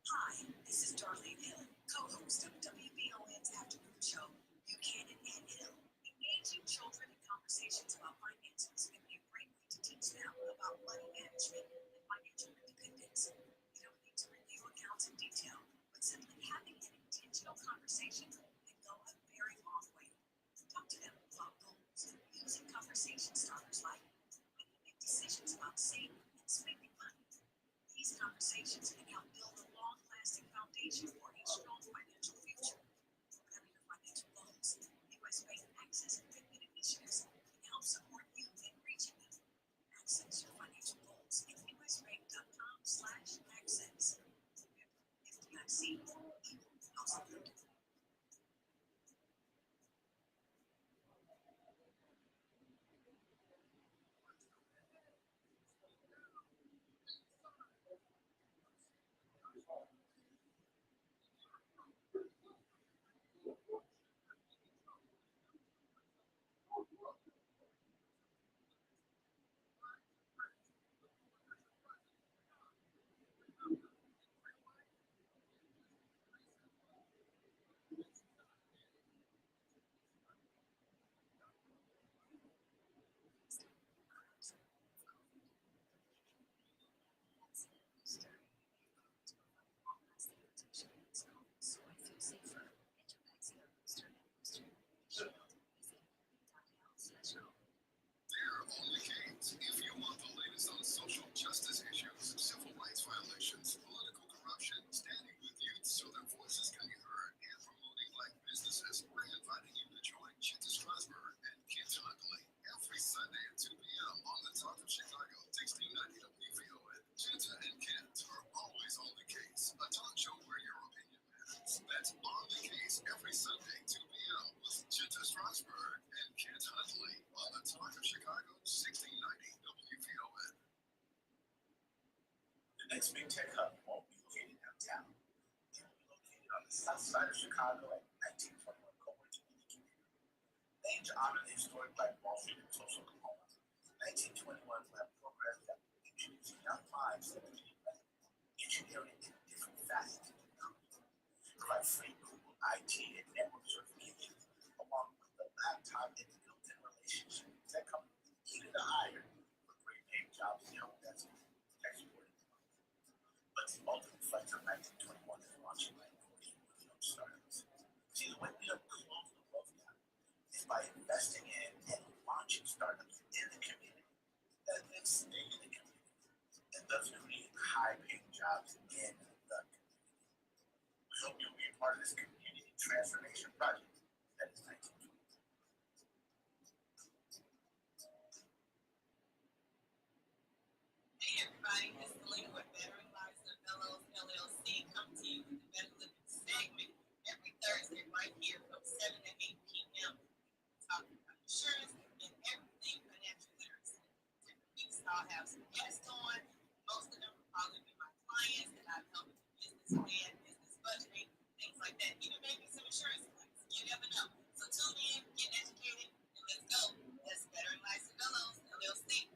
Hi, this is Darlene Hill, co-host of WVON's afternoon show, Buchanan and Hill. Engaging children in conversations about finances can be a great way to teach them about money management and financial independence. You don't need to review accounts in detail, but simply having an intentional conversation can go a very long way. Talk to them about goals, using conversation starters like when you make decisions about saving and spending money. These conversations can help build a long-lasting foundation for a strong financial future. Whatever your financial goals, U.S. Bank Access and Payment Initiatives can help support you in reaching them. Access your financial goals at usbank.com/access. FDIC, equal housing lender. They're on the case. If you want the latest on social justice issues, civil rights violations, political corruption, standing with youth so their voices can be heard, and promoting black businesses, we're inviting you to join Chita Strasburg and Kent Huntley every Sunday at 2 p.m. on the Talk of Chicago, 1690 WVON. Chita and Kent are always on the case, a talk show where your opinion matters. That's On the Case every Sunday, 2 p.m. with Chita Strasburg and Kent Huntley on the Talk of Chicago, 1690 WVON. The next big tech hub won't be located downtown. It will be located on the south side of Chicago at 1921 co-working community. Named to honor the historic Black Wall Street and social component, 1921 will have programs that will introduce young minds to engineering in different facets of the economy. Provide free Google IT and network certifications, along with the laptop and built-in relationship that companies eager to hire for great paying jobs and help desk tech support. But the ultimate flex of 1921 is launching like 14 million startups. See, the way we have closed the growth gap is by investing in and launching startups in the community that then stay in the community and thus create high-paying jobs in the community. We hope you'll be a part of this community transformation project that is 1920. Hey everybody, it's Selena with Veteran Lives and Fellows LLC. Come to you with the Better Living segment every Thursday right here from 7 to 8 p.m. Talking about insurance and everything financial literacy. Different weeks I'll have some guests on. Most of them will probably be my clients that I've helped with business plan, business budgeting, things like that. Even maybe some insurance plans. You never know. So tune in, get educated, and let's go. That's Veteran Lives and Fellows LLC.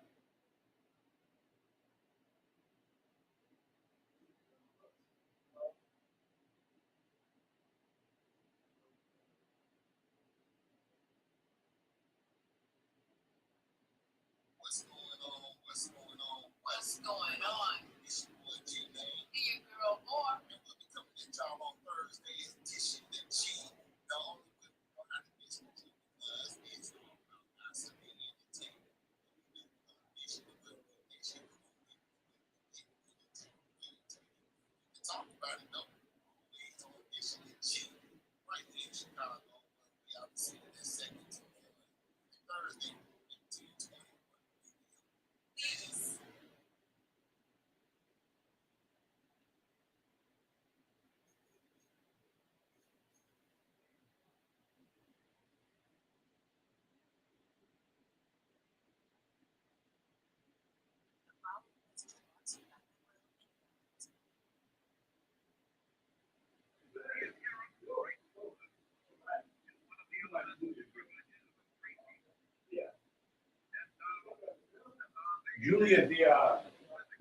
Julia, the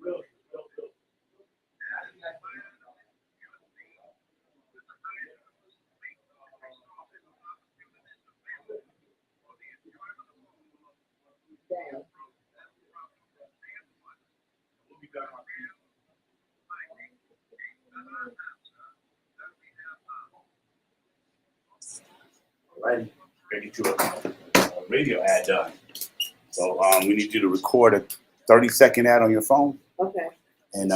real. Dang. Alrighty, ready to a radio ad done. So we need you to record a 30-second ad on your phone, Okay. and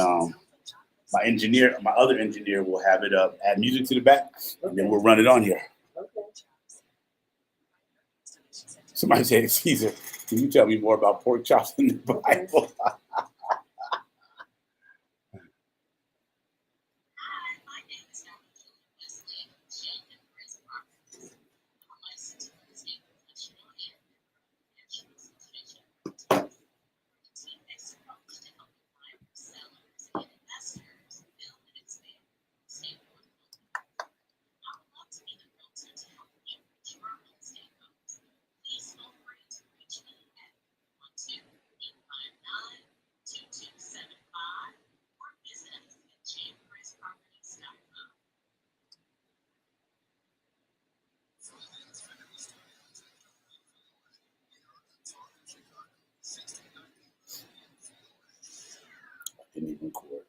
my other engineer will have it up, add music to the back, and then we'll run it on here. Okay. Somebody said, Caesar, can you tell me more about pork chops in the Bible? Didn't even record.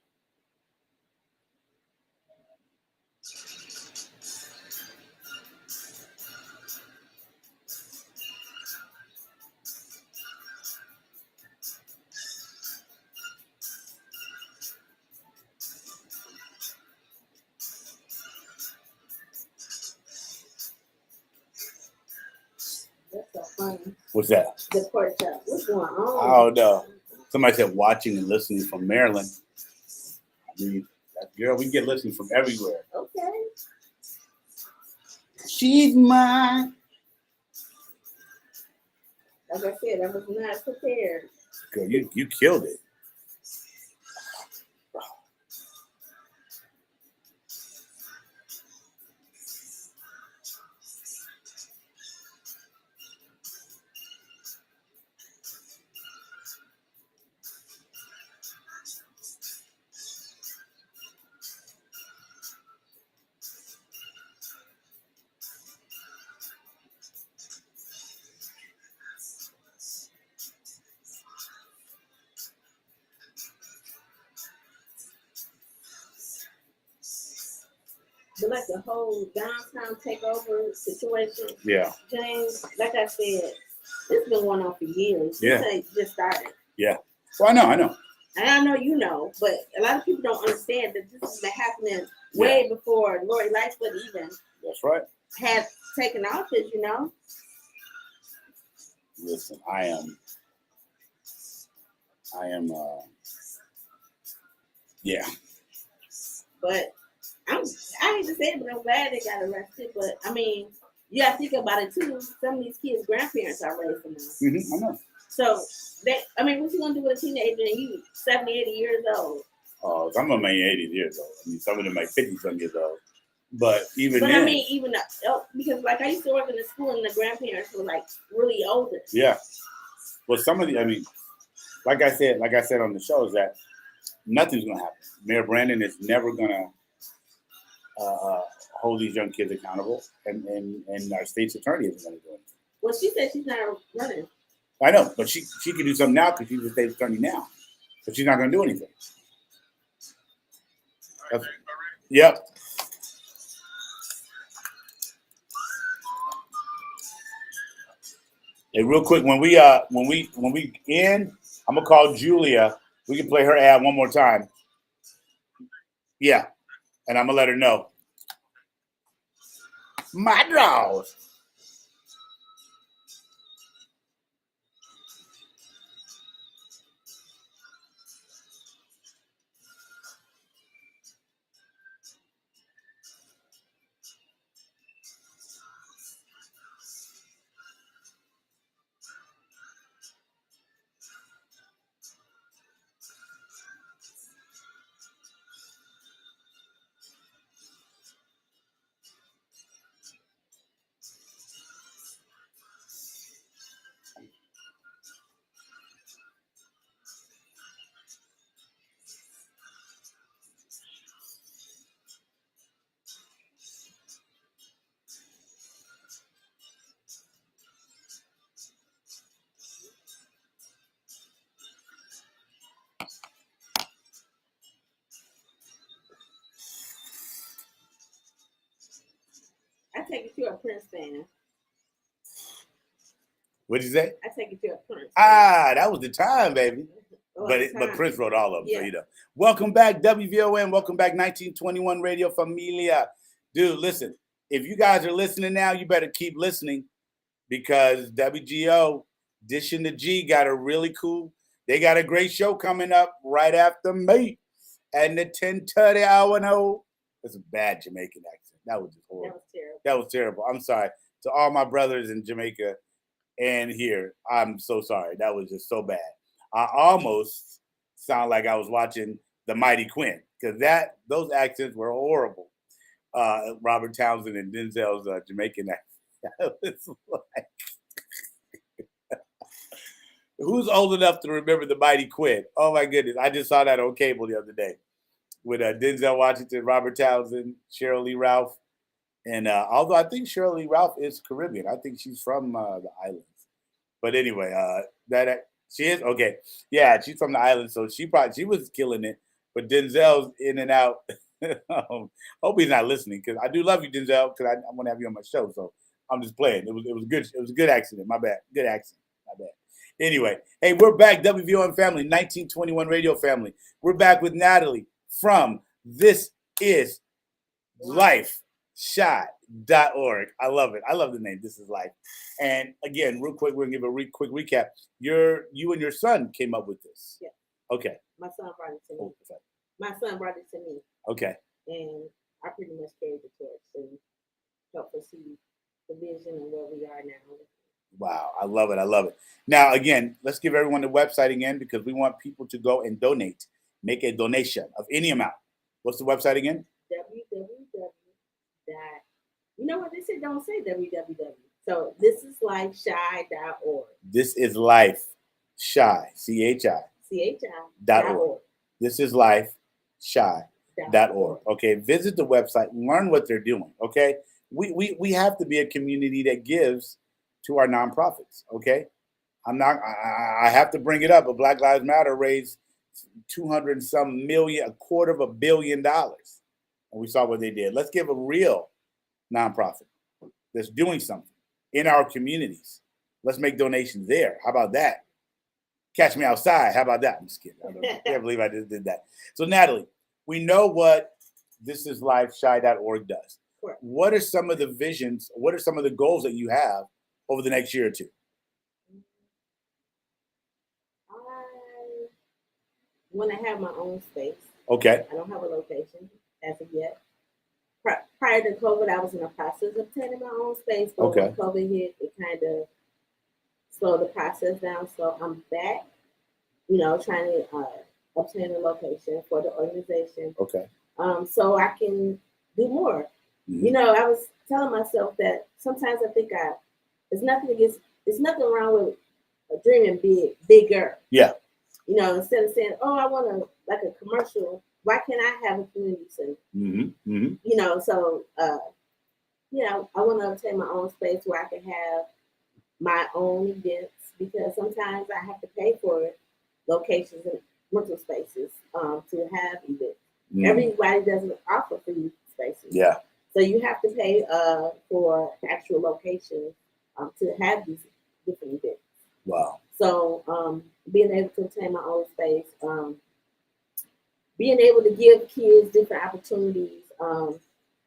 That's so funny. What's that? The pork chop. What's going on? Oh no. Somebody said watching and listening from Maryland. I mean, girl, we get listening from everywhere. Okay. She's mine. Like I said, I was not prepared. Girl, you killed it. But like the whole downtown takeover situation, Yeah. James, like I said, it's been going on for years. Yeah. This ain't just started. Yeah. Well, I know. And I know you know, but a lot of people don't understand that this has been happening way before Lori Lightfoot even That's right. had taken office, you know? Listen, I am yeah. But I hate to say it, but I'm glad they got arrested. But I mean, you gotta think about it too. Some of these kids' grandparents are raising them. Mm-hmm, I know. So what's you gonna do with a teenager and you 70, 80 years old? Some of them ain't 80 years old. I mean, some of them like 50-some years old. But even But then, I mean, even because like I used to work in the school and the grandparents were like really older. yeah. Well, some of the, I mean, like I said on the show, is that nothing's gonna happen. Mayor Brandon is never gonna hold these young kids accountable, and our state's attorney isn't gonna do anything. Well, she said she's not running. I know, but she can do something now because she's the state's attorney now, but she's not gonna do anything. Yep. Hey, real quick, when we end, I'm gonna call Julia. We can play her ad one more time. Yeah, and I'm gonna let her know. My draws. take it you're a Prince fan. What'd you say? I take it you're a Prince fan. Ah, that was the time, baby. Oh, But Prince wrote all of them, Yeah. so you know. Welcome back, WVON. Welcome back, 1921 Radio Familia. Dude, listen, if you guys are listening now, you better keep listening because WGO, Dishing the G, got a really cool, they got a great show coming up right after me. And the 10:30 hour, no. That's a bad Jamaican accent. That was just horrible. That was terrible. That was terrible. I'm sorry. To all my brothers in Jamaica and here, I'm so sorry. That was just so bad. I almost sound like I was watching The Mighty Quinn because those accents were horrible. Robert Townsend and Denzel's Jamaican accent. It's like, who's old enough to remember The Mighty Quinn? Oh my goodness. I just saw that on cable the other day with Denzel Washington, Robert Townsend, Cheryl Lee Ralph. And although I think Cheryl Lee Ralph is Caribbean, I think she's from the islands. But anyway, she is okay. Yeah, she's from the islands, so she was killing it. But Denzel's in and out. Hope he's not listening because I do love you, Denzel, because I want to have you on my show. So I'm just playing. It was good. It was a good accident. My bad. Good accident. My bad. Anyway, hey, we're back, WVON family, 1921 Radio family. We're back with Natalie from This Is Life. Shot.org. I love it. I love the name. This Is Life. And again, real quick, we're gonna give a quick recap. You and your son came up with this. Yeah. Okay. My son brought it to me. Oh, sorry. My son brought it to me. Okay. And I pretty much carried the torch and helped us see the vision and where we are now. Wow. I love it. I love it. Now, again, let's give everyone the website again because we want people to go and donate. Make a donation of any amount. What's the website again? You know what? They said don't say www. So this is life shy.org. This is life shy. CHI.org. This is life shy.org. Okay. Visit the website, learn what they're doing. Okay. We have to be a community that gives to our nonprofits. Okay. I have to bring it up, but Black Lives Matter raised 200 and some million, $250 million. And we saw what they did. Let's give a real nonprofit that's doing something in our communities. Let's make donations there. How about that? Catch me outside. How about that? I'm just kidding. I can't believe I just did that. So, Natalie, we know what This Is Life Shy.org does. Correct. What are some of the visions? What are some of the goals that you have over the next year or two? I want to have my own space. Okay. I don't have a location as of yet. Prior to COVID, I was in the process of obtaining my own space, but when COVID hit, it kind of slowed the process down. So I'm back, trying to obtain a location for the organization. Okay. So I can do more. Mm-hmm. I was telling myself that sometimes I think there's nothing wrong with dreaming bigger. Yeah. Instead of saying, oh, I want like a commercial. Why can't I have a community center? Mm-hmm. Mm-hmm. So, I want to obtain my own space where I can have my own events because sometimes I have to pay for locations and rental spaces to have events. Mm-hmm. Everybody doesn't offer free spaces. Yeah. So you have to pay for actual locations to have these different events. Wow. So being able to obtain my own space, being able to give kids different opportunities,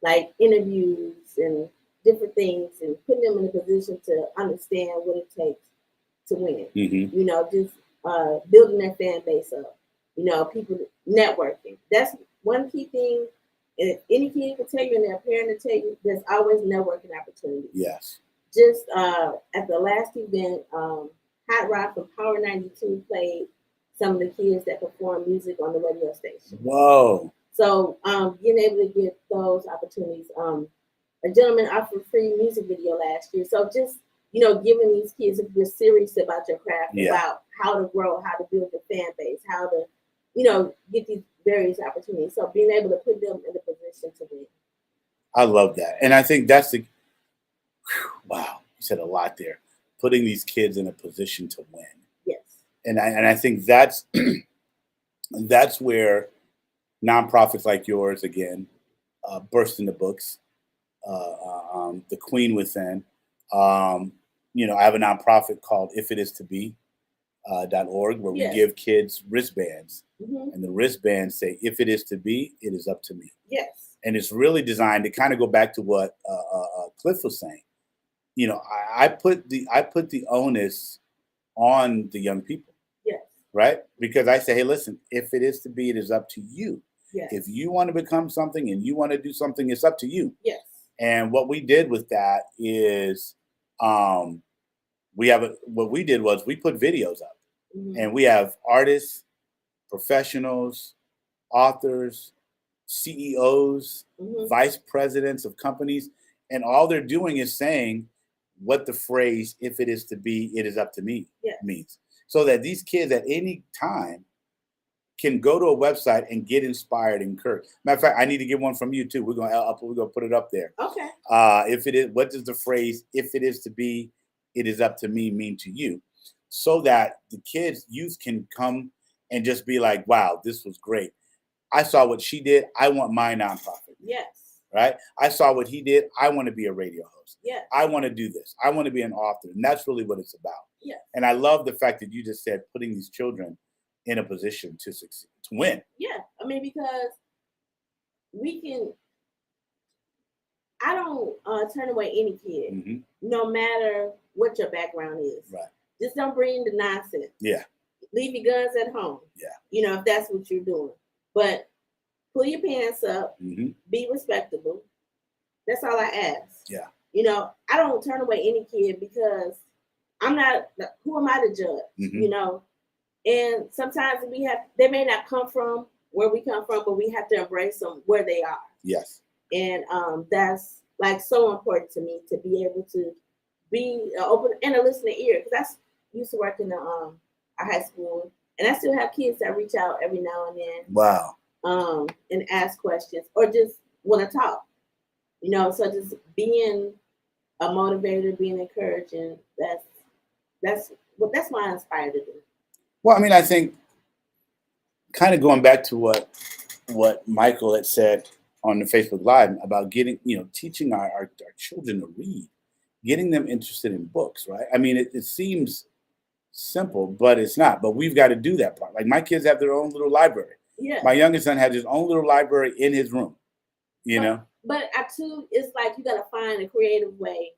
like interviews and different things, and putting them in a position to understand what it takes to win. Mm-hmm. Just building their fan base up. People networking. That's one key thing. And any kid can tell you, and their parent will tell you, there's always networking opportunities. Yes. Just at the last event, Hot Rod from Power 92 played some of the kids that perform music on the radio station. Whoa. So being able to get those opportunities. A gentleman offered free music video last year. So just, giving these kids, if you're serious about your craft, about how to grow, how to build the fan base, how to, get these various opportunities. So being able to put them in a position to win. I love that. And I think that's wow, you said a lot there. Putting these kids in a position to win. Yes. And I think that's where nonprofits like yours again burst in the books, The Queen Within. I have a nonprofit called If It Is To Be. .org where we give kids wristbands, and the wristbands say, "If it is to be, it is up to me." Yes. And it's really designed to kind of go back to what Cliff was saying. I put the onus on the young people. Yes. Right? Because I say, hey, listen, if it is to be, it is up to you. Yes. If you want to become something and you want to do something, it's up to you. Yes. And what we did with that is, what we did was we put videos up, and we have artists, professionals, authors, CEOs, vice presidents of companies, and all they're doing is saying what the phrase "if it is to be, it is up to me" means, so that these kids at any time can go to a website and get inspired and encouraged. Matter of fact, I need to get one from you too. We're gonna put it up there. Okay. If it is, what does the phrase "if it is to be, it is up to me" mean to you? So that the youth can come and just be like, wow, this was great. I saw what she did. I want my nonprofit. Yes. Right? I saw what he did. I want to be a radio host. Yes. I want to do this. I want to be an author. And that's really what it's about. Yes. And I love the fact that you just said putting these children in a position to succeed, to win. Yeah. I mean, because I don't turn away any kid, no matter what your background is. Right. Just don't bring the nonsense. Yeah. Leave your guns at home. Yeah. If that's what you're doing. But pull your pants up, be respectable. That's all I ask. Yeah. I don't turn away any kid because I'm not, who am I to judge? And sometimes they may not come from where we come from, but we have to embrace them where they are. Yes. And that's like so important to me, to be able to be open and a listening ear. Because I used to work in a high school, and I still have kids that reach out every now and then. Wow. And ask questions or just want to talk. So just being a motivator, being encouraging, that's what I inspire to do. Well, I mean, I think kind of going back to what Michael had said on the Facebook Live about getting, teaching our children to read, getting them interested in books, right? I mean, it seems simple, but it's not. But we've got to do that part. Like my kids have their own little library. Yeah. My youngest son has his own little library in his room, But too, it's like you got to find a creative way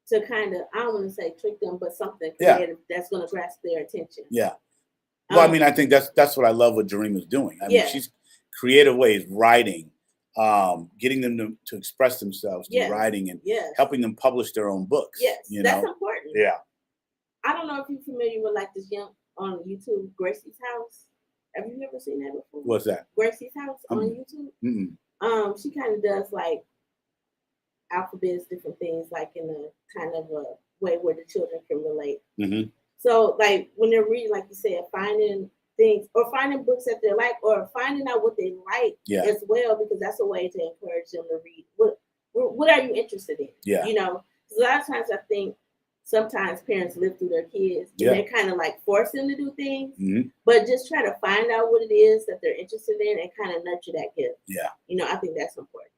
to kind of, I don't want to say trick them, but something creative that's going to grasp their attention. Yeah. Well, I mean, I think that's what I love what Jarima's doing. I mean, she's creative ways, writing, getting them to express themselves through writing, and helping them publish their own books. Yes, that's important. Yeah. I don't know if you're familiar with like this young on YouTube, Gracie's House. Have you ever seen that before? What's that? Gracie's House on YouTube. Mm-mm. She kind of does like alphabets, different things, like in a kind of a way where the children can relate. Mm-hmm. So, like when they're reading, like you said, finding things or finding books that they like, or finding out what they like as well, because that's a way to encourage them to read. What are you interested in? Yeah. Because a lot of times I think sometimes parents live through their kids and they kind of like force them to do things, but just try to find out what it is that they're interested in and kind of nurture that gift. Yeah. I think that's important.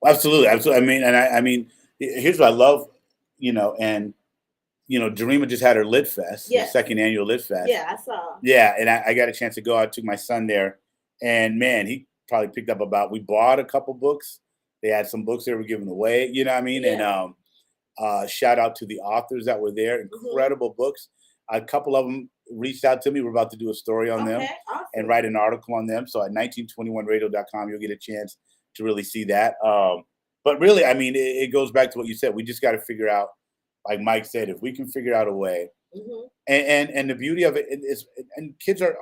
Absolutely. I mean, here's what I love, and Jarima just had her Lit Fest, the second annual Lit Fest. Yeah, I saw. Yeah, and I got a chance to go. I took my son there, and man, he probably picked up we bought a couple books. They had some books they were giving away, you know what I mean? Yeah. And shout out to the authors that were there. Incredible books. A couple of them reached out to me. We're about to do a story on them and write an article on them. So at 1921radio.com, you'll get a chance to really see that. But really, I mean, it goes back to what you said. We just got to figure out, like Mike said, if we can figure out a way. And the beauty of it is, and kids are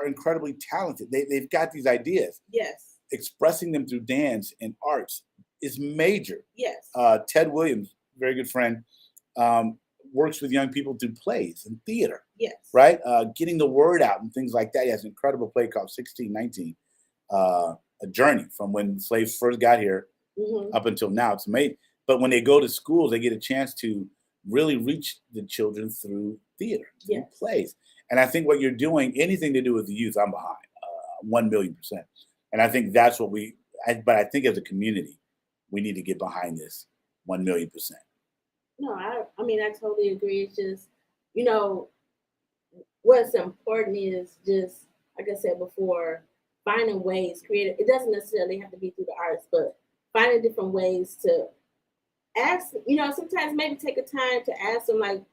incredibly talented. They've got these ideas. Yes. Expressing them through dance and arts is major. Yes. Ted Williams, very good friend, works with young people through plays and theater. Yes. Right? Getting the word out and things like that. He has an incredible play called 1619, A Journey from when slaves first got here up until now. It's amazing. But when they go to schools, they get a chance to really reach the children through theater, through plays. And I think what you're doing, anything to do with the youth, I'm behind 1,000,000%. And I think that's what we but I think as a community, we need to get behind this 1,000,000%. No, I mean, I totally agree. It's just, you know, what's important is just, like I said before, finding ways, creative. It doesn't necessarily have to be through the arts, but finding different ways to ask, you know, sometimes maybe take a time to ask them, like,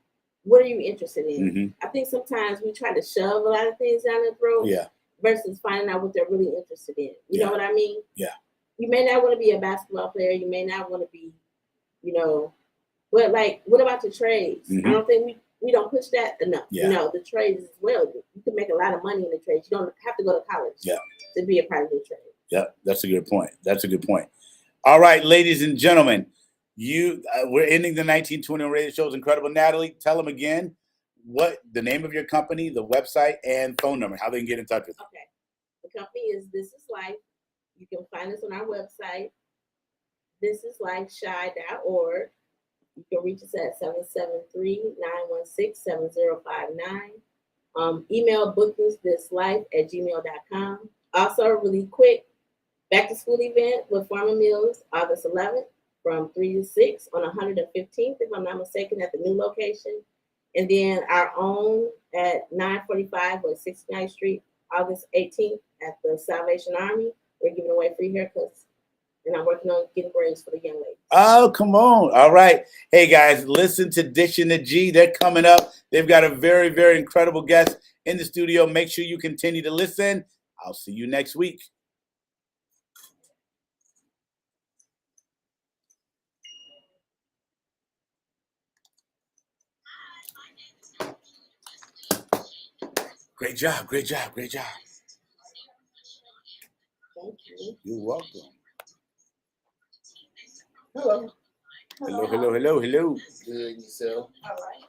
what are you interested in? Mm-hmm. I think sometimes we try to shove a lot of things down their throat versus finding out what they're really interested in. You know what I mean? Yeah. You may not want to be a basketball player. You may not want to be, you know, but like, what about the trades? Mm-hmm. I don't think we don't push that enough. Yeah. You know, the trades as well. You can make a lot of money in the trades. You don't have to go to college to be a part of the trade. Yeah, that's a good point. That's a good point. All right, ladies and gentlemen, we're ending the 1921 radio show. Incredible. Natalie, tell them again what the name of your company, the website, and phone number, how they can get in touch with you. Okay. The company is This Is Life. You can find us on our website, thisislifeshy.org. You can reach us at 773-916-7059. Email bookingsthislife@gmail.com. Also, really quick, back to school event with Farmer Mills, August 11th from 3 to 6 on 115th, if I'm not mistaken, at the new location. And then our own at 945 West 69th Street, August 18th at the Salvation Army. We're giving away free haircuts. And I'm working on getting braids for the young ladies. Oh, come on. All right. Hey, guys, listen to Dish and the G. They're coming up. They've got a very, very incredible guest in the studio. Make sure you continue to listen. I'll see you next week. Great job. Great job. Great job. Thank you. You're welcome. Hello. Hello, hello, hello, hello. Good, yourself. All right.